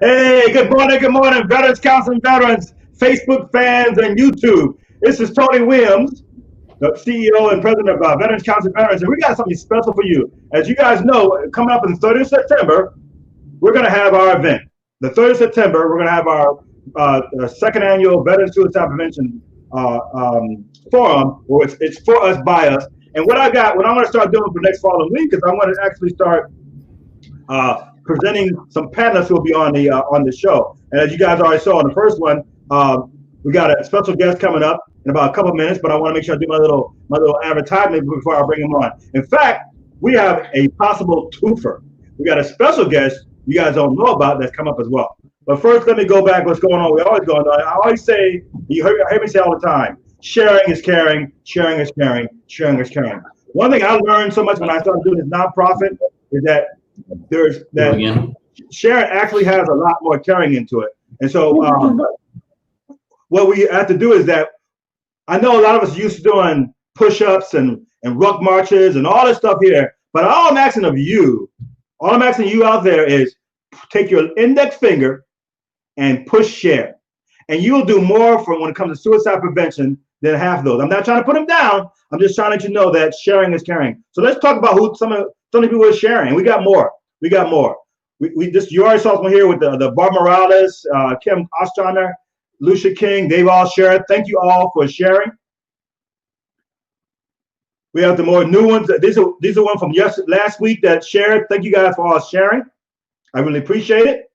Hey, good morning, Veterans Council and Veterans, Facebook fans, and YouTube. This is Tony Williams, the CEO and president of Veterans Council and Veterans, and we got something special for you. As you guys know, coming up on the 30th of September, we're going to have our event. The 30th of September, we're going to have our second annual Veterans Suicide Prevention Forum, where it's for us, by us. And what I'm going to start doing for next following week is I'm going to actually start presenting some panelists who will be on the show. And as you guys already saw in the first one, we got a special guest coming up in about a couple of minutes, but I want to make sure I do my little advertisement before I bring him on. In fact, we have a possible twofer. We got a special guest you guys don't know about that's come up as well. But first, let me go back. What's going on? We always go on. I always say, you hear me say all the time, sharing is caring, sharing is caring, sharing is caring. One thing I learned so much when I started doing this nonprofit is that sharing actually has a lot more caring into it. And so what we have to do is that I know a lot of us used to doing push-ups and ruck marches and all this stuff here, but all I'm asking you out there is take your index finger and push share. And you'll do more for when it comes to suicide prevention than half of those. I'm not trying to put them down. I'm just trying to let you know that sharing is caring. So let's talk about who some of the people are sharing. We got more. We just, you already saw someone here with the Barb Morales, Kim Ostrander, Lucia King. They've all shared. Thank you all for sharing. We have the more new ones. These are one from last week that shared. Thank you guys for all sharing. I really appreciate it.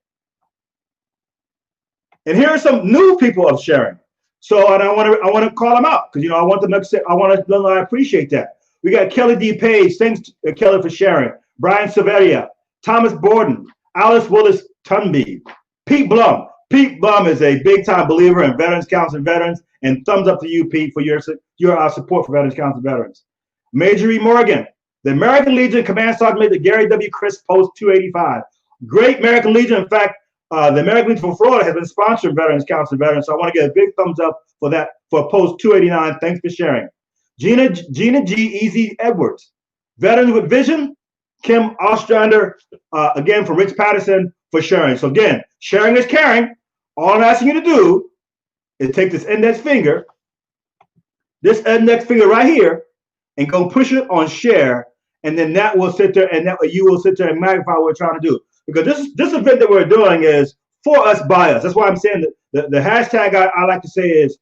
And here are some new people of sharing. So, and I want to call them out because I want them to say, I appreciate that. We got Kelly D. Page. Thanks, Kelly, for sharing. Brian Severia, Thomas Borden, Alice Willis Tunby, Pete Blum. Pete Blum is a big-time believer in Veterans Council and Veterans, and thumbs up to you, Pete, for your support for Veterans Council and Veterans. Major E. Morgan, the American Legion Command Sergeant Major Gary W. Crisp, Post 285. Great American Legion. In fact, the American Legion for Florida has been sponsoring Veterans Council and Veterans, so I want to get a big thumbs up for that, for Post 289. Thanks for sharing. Gina G. Easy Edwards, Veterans with Vision. Kim Ostrander, again, from Rich Patterson, for sharing. So again, sharing is caring. All I'm asking you to do is take this index finger right here, and go push it on share, and then that will sit there, and you will sit there and magnify what we're trying to do. Because this event that we're doing is for us, by us. That's why I'm saying that the hashtag I like to say is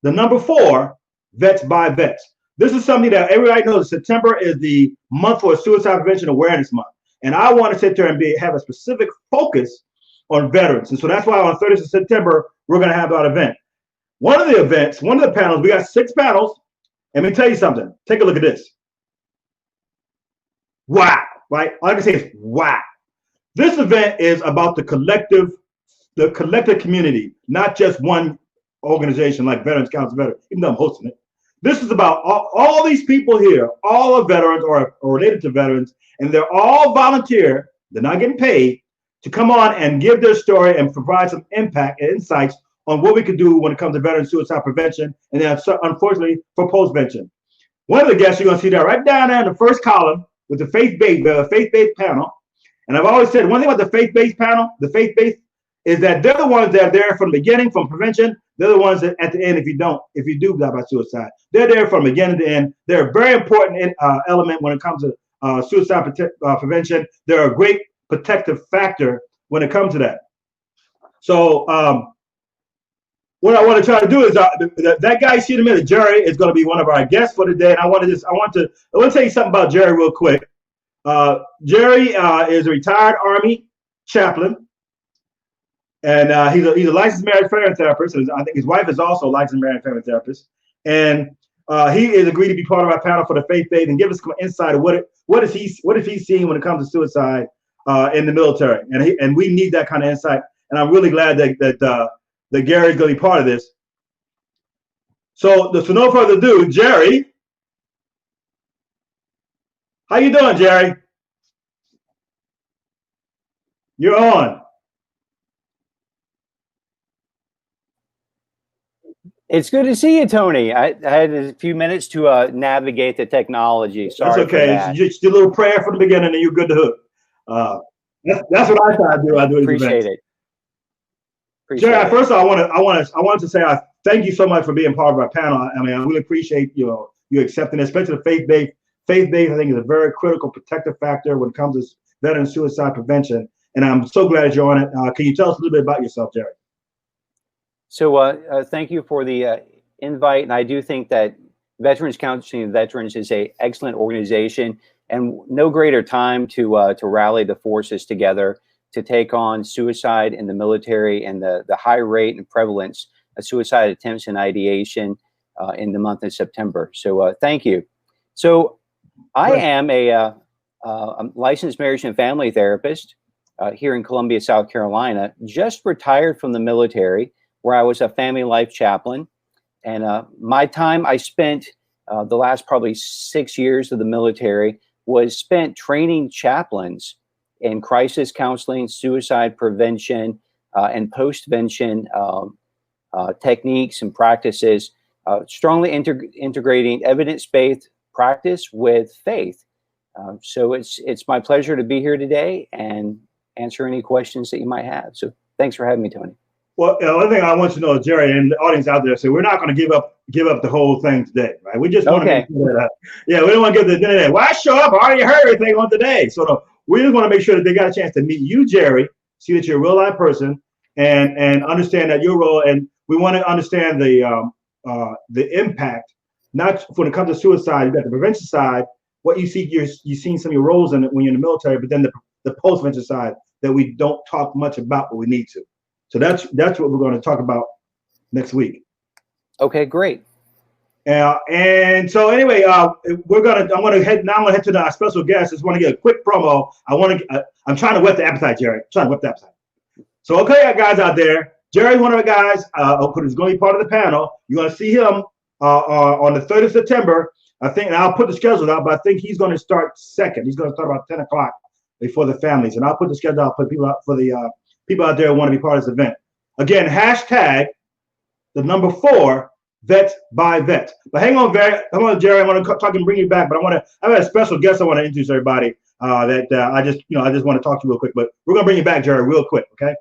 the number 4, Vets by Vets. This is something that everybody knows. September is the month for Suicide Prevention Awareness Month. And I want to sit there and have a specific focus on veterans. And so that's why on 30th of September, we're going to have that event. One of the panels, we got 6 panels. And let me tell you something. Take a look at this. Wow, right? All I can say is wow. This event is about the collective community, not just one organization like Veterans Council Veterans, even though I'm hosting it. This is about all these people here, all are veterans or related to veterans, and they're all volunteer, they're not getting paid, to come on and give their story and provide some impact and insights on what we can do when it comes to veteran suicide prevention, and then unfortunately for post-prevention. One of the guests, you're going to see that right down there in the first column with the faith-based panel. And I've always said one thing about the faith-based panel, is that they're the ones that are there from the beginning, from prevention. They're the ones that at the end, if you do die by suicide, they're there from beginning to end. They're a very important element when it comes to suicide prevention. They're a great protective factor when it comes to that. So what I want to try to do is that guy you see in a minute, Jerry, is going to be one of our guests for today. And I want to tell you something about Jerry real quick. Jerry is a retired Army chaplain. And he's a licensed marriage family therapist. And I think his wife is also a licensed marriage family therapist. And he is agreed to be part of our panel for the faith-based and give us some insight of what is he seeing when it comes to suicide in the military. And we need that kind of insight. And I'm really glad that Gary's going to be part of this. So no further ado, Jerry, how you doing, Jerry? You're on. It's good to see you, Tony. I had a few minutes to navigate the technology. Sorry. That's okay. That. Just a little prayer from the beginning, and you're good to hook. That's what I try to do. I do appreciate it. Appreciate Jerry, it. first of all, I want to say I thank you so much for being part of our panel. I mean, I really appreciate you accepting it, especially the faith-based. Faith-based, I think, is a very critical protective factor when it comes to veteran suicide prevention. And I'm so glad that you're on it. Can you tell us a little bit about yourself, Jerry? So thank you for the invite. And I do think that Veterans Counseling of Veterans is an excellent organization, and no greater time to rally the forces together to take on suicide in the military and the high rate and prevalence of suicide attempts and ideation in the month of September. So thank you. So I am a licensed marriage and family therapist here in Columbia, South Carolina, just retired from the military, where I was a family life chaplain. And my time I spent the last probably 6 years of the military was spent training chaplains in crisis counseling, suicide prevention, and post-vention techniques and practices, strongly integrating evidence-based practice with faith. So it's my pleasure to be here today and answer any questions that you might have. So thanks for having me, Tony. Well, the other thing I want you to know, Jerry, and the audience out there, so we're not going to give up the whole thing today, right? We just want to make sure that, we don't want to give the today. Well, I show up, I already heard everything on today. So we just want to make sure that they got a chance to meet you, Jerry, see that you're a real life person, and understand that your role. And we want to understand the impact, not when it comes to suicide. You got the prevention side, what you see, you've seen some of your roles in it when you're in the military, but then the post-vention side that we don't talk much about, but we need to. So that's what we're going to talk about next week. Okay, great. And so anyway, I'm going to head to our special guest. Just want to get a quick promo. I'm trying to whet the appetite, Jerry. I'm trying to whet the appetite. So okay, guys out there, Jerry's one of the guys who's going to be part of the panel. You're going to see him on the 3rd of September. I think, and I'll put the schedule out, but I think he's going to start second. He's going to start about 10 o'clock before the families, and I'll put the schedule out for people for the people out there who want to be part of this event. Again, hashtag the number 4 Vet by Vet. But hang on, Jerry. I want to talk and bring you back, but I have a special guest I want to introduce everybody. I just want to talk to you real quick. But we're gonna bring you back, Jerry, real quick. Okay.